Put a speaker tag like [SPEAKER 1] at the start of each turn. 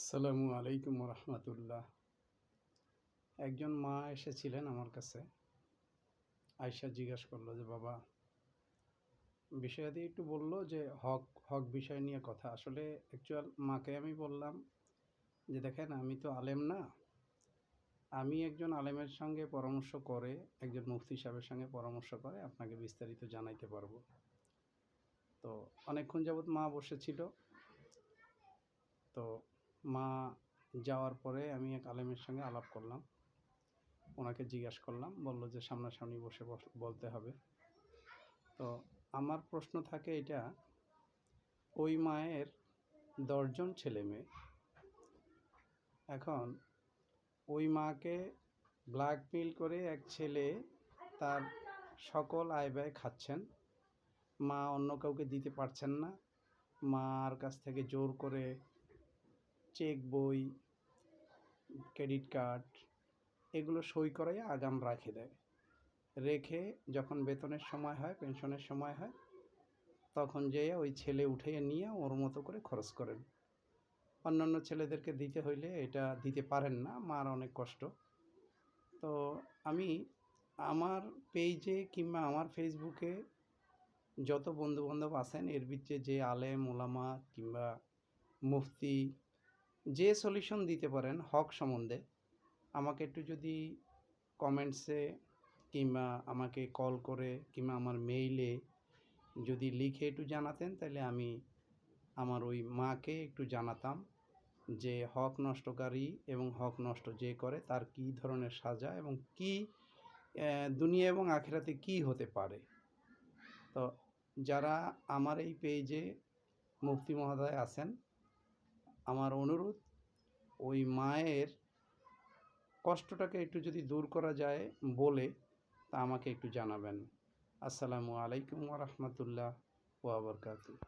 [SPEAKER 1] আসসালামু আলাইকুম রহমতুল্লাহ। একজন মা এসেছিলেন আমার কাছে, আয়সা জিজ্ঞাসা করলো যে বাবা, বিষয়াদি একটু বললো যে হক হক বিষয় নিয়ে কথা। আসলে অ্যাকচুয়াল মাকে আমি বললাম যে দেখেন, আমি তো আলেম না, আমি একজন আলেমের সঙ্গে পরামর্শ করে, একজন মুফতি সাহেবের সঙ্গে পরামর্শ করে আপনাকে বিস্তারিত জানাইতে পারবো। তো অনেকক্ষণ যাবৎ মা বসেছিল। তো মা যাওয়ার পরে আমি এক আলেমের সঙ্গে আলাপ করলাম, ওনাকে জিজ্ঞাসা করলাম, বলল যে সামনাসামনি বসে বলতে হবে। তো আমার প্রশ্ন থাকে এটা, ওই মায়ের 10 জন ছেলে মেয়ে। এখন ওই মাকে ব্ল্যাকমেইল করে এক ছেলে তার সকল আয় ব্যয় খাচ্ছেন। মা অন্য কাউকে দিতে পারছেন না, মার কাছ থেকে জোর করে চেক বই, ক্রেডিট কার্ড এগুলো সই করাই আগাম রেখে যখন বেতনের সময় হয়, পেনশনের সময় হয়, তখন যেয়ে ওই ছেলে উঠিয়ে নিয়ে ওর মতো করে খরচ করেন। অন্যান্য ছেলেদেরকে দিতে হইলে এটা দিতে পারেন না, মার অনেক কষ্ট। তো আমি আমার পেজে কিংবা আমার ফেসবুকে যত বন্ধুবান্ধব আছেন, এর ভিতরে যে আলেম ওলামা কিংবা মুফতি যে সলিউশন দিতে পারেন হক সম্বন্ধে, আমাকে একটু যদি কমেন্টসে কিংবা আমাকে কল করে কিংবা আমার মেইলে যদি লিখে একটু জানাতেন, তাহলে আমি আমার ওই মাকে একটু জানাতাম যে হক নষ্টকারী এবং হক নষ্ট যে করে তার কী ধরনের সাজা এবং কি দুনিয়া এবং আখিরাতে কি হতে পারে। তো যারা আমার এই পেজে মুফতি মহোদয় আছেন, আমার অনুরোধ, ওই মায়ের কষ্টটাকে একটু যদি দূর করা যায় বলে, তা আমাকে একটু জানাবেন। আসসালামু আলাইকুম ওয়া রাহমাতুল্লাহ ওয়া বারাকাতুহু।